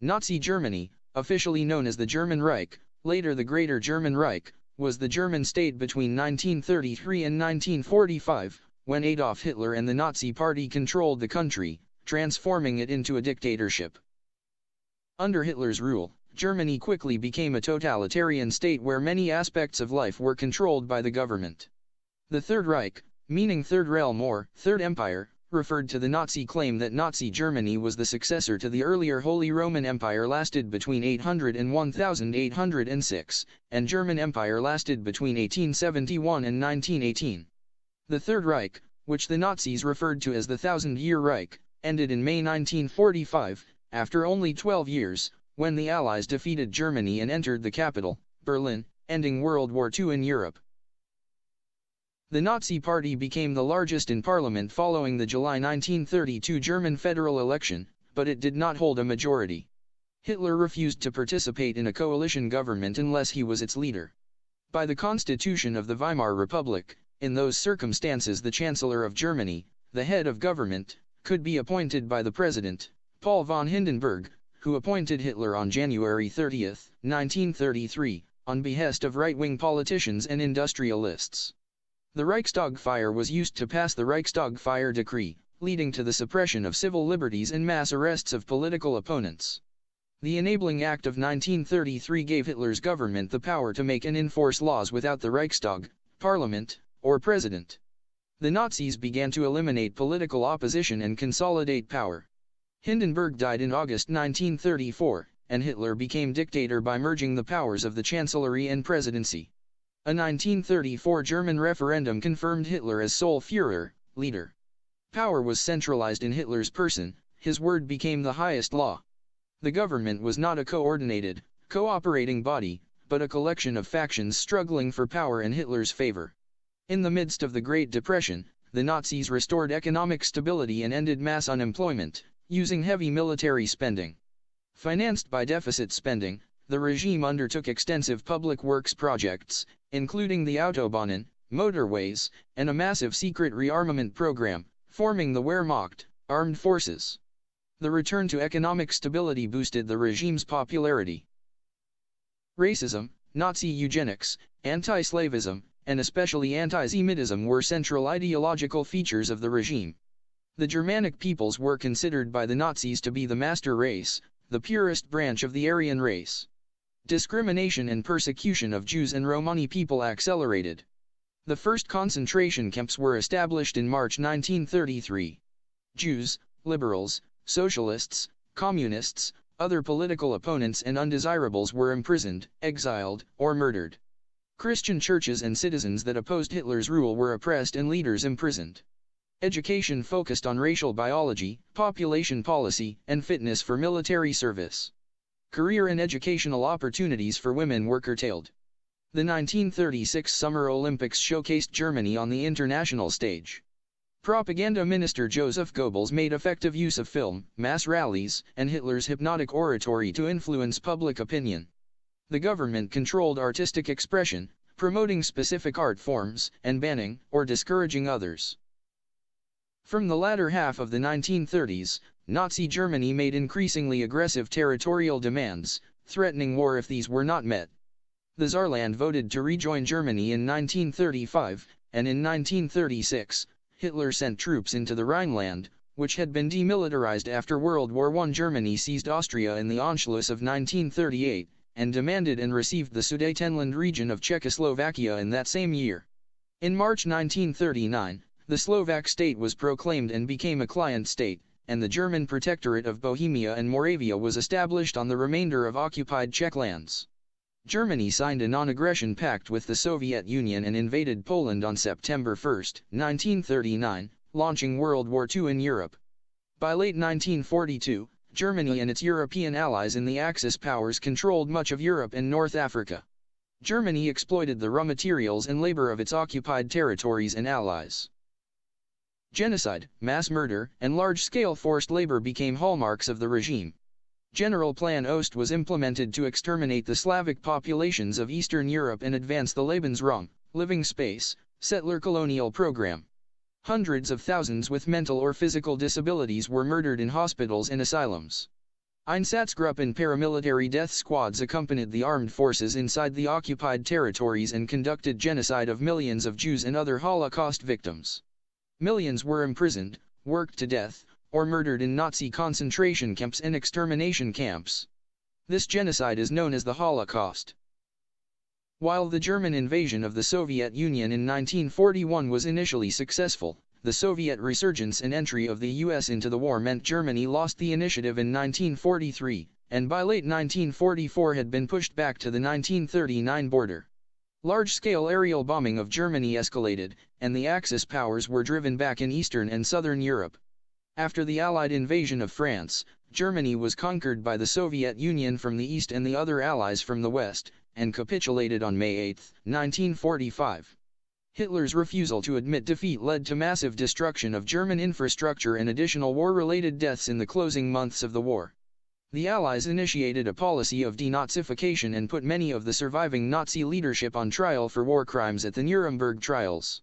Nazi Germany, officially known as the German Reich, later the Greater German Reich, was the German state between 1933 and 1945, when Adolf Hitler and the Nazi Party controlled the country, transforming it into a dictatorship. Under Hitler's rule, Germany quickly became a totalitarian state where many aspects of life were controlled by the government. The Third Reich, meaning Third Realm or Third Empire, referred to the Nazi claim that Nazi Germany was the successor to the earlier Holy Roman Empire lasted between 800 and 1806, and German Empire lasted between 1871 and 1918. The Third Reich, which the Nazis referred to as the Thousand-Year Reich, ended in May 1945, after only 12 years, when the Allies defeated Germany and entered the capital, Berlin, ending World War II in Europe. The Nazi Party became the largest in parliament following the July 1932 German federal election, but it did not hold a majority. Hitler refused to participate in a coalition government unless he was its leader. By the Constitution of the Weimar Republic, in those circumstances the Chancellor of Germany, the head of government, could be appointed by the President, Paul von Hindenburg, who appointed Hitler on January 30, 1933, on behest of right-wing politicians and industrialists. The Reichstag fire was used to pass the Reichstag fire decree, leading to the suppression of civil liberties and mass arrests of political opponents. The Enabling Act of 1933 gave Hitler's government the power to make and enforce laws without the Reichstag, parliament, or president. The Nazis began to eliminate political opposition and consolidate power. Hindenburg died in August 1934, and Hitler became dictator by merging the powers of the Chancellery and presidency. A 1934 German referendum confirmed Hitler as sole Führer, leader. Power was centralized in Hitler's person, his word became the highest law. The government was not a coordinated, cooperating body, but a collection of factions struggling for power in Hitler's favor. In the midst of the Great Depression, the Nazis restored economic stability and ended mass unemployment, using heavy military spending. Financed by deficit spending, the regime undertook extensive public works projects, including the Autobahnen, motorways, and a massive secret rearmament program, forming the Wehrmacht, armed forces. The return to economic stability boosted the regime's popularity. Racism, Nazi eugenics, anti-slavism, and especially anti-Semitism were central ideological features of the regime. The Germanic peoples were considered by the Nazis to be the master race, the purest branch of the Aryan race. Discrimination and persecution of Jews and Romani people accelerated. The first concentration camps were established in March 1933. Jews, liberals, socialists, communists, other political opponents and undesirables were imprisoned, exiled, or murdered. Christian churches and citizens that opposed Hitler's rule were oppressed and leaders imprisoned. Education focused on racial biology, population policy, and fitness for military service. Career and educational opportunities for women were curtailed. The 1936 Summer Olympics showcased Germany on the international stage. Propaganda Minister Joseph Goebbels made effective use of film, mass rallies, and Hitler's hypnotic oratory to influence public opinion. The government controlled artistic expression, promoting specific art forms, and banning or discouraging others. From the latter half of the 1930s, Nazi Germany made increasingly aggressive territorial demands, threatening war if these were not met. The Saarland voted to rejoin Germany in 1935, and in 1936, Hitler sent troops into the Rhineland, which had been demilitarized after World War I. Germany seized Austria in the Anschluss of 1938, and demanded and received the Sudetenland region of Czechoslovakia in that same year. In March 1939, the Slovak state was proclaimed and became a client state, and the German Protectorate of Bohemia and Moravia was established on the remainder of occupied Czech lands. Germany signed a non-aggression pact with the Soviet Union and invaded Poland on September 1, 1939, launching World War II in Europe. By late 1942, Germany and its European allies in the Axis powers controlled much of Europe and North Africa. Germany exploited the raw materials and labor of its occupied territories and allies. Genocide, mass murder, and large-scale forced labor became hallmarks of the regime. General Plan Ost was implemented to exterminate the Slavic populations of Eastern Europe and advance the Lebensraum, living space, settler colonial program. Hundreds of thousands with mental or physical disabilities were murdered in hospitals and asylums. Einsatzgruppen paramilitary death squads accompanied the armed forces inside the occupied territories and conducted genocide of millions of Jews and other Holocaust victims. Millions were imprisoned, worked to death, or murdered in Nazi concentration camps and extermination camps. This genocide is known as the Holocaust. While the German invasion of the Soviet Union in 1941 was initially successful, the Soviet resurgence and entry of the US into the war meant Germany lost the initiative in 1943, and by late 1944 had been pushed back to the 1939 border. Large-scale aerial bombing of Germany escalated, and the Axis powers were driven back in Eastern and Southern Europe. After the Allied invasion of France, Germany was conquered by the Soviet Union from the east and the other allies from the west, and capitulated on May 8, 1945. Hitler's refusal to admit defeat led to massive destruction of German infrastructure and additional war-related deaths in the closing months of the war. The Allies initiated a policy of denazification and put many of the surviving Nazi leadership on trial for war crimes at the Nuremberg trials.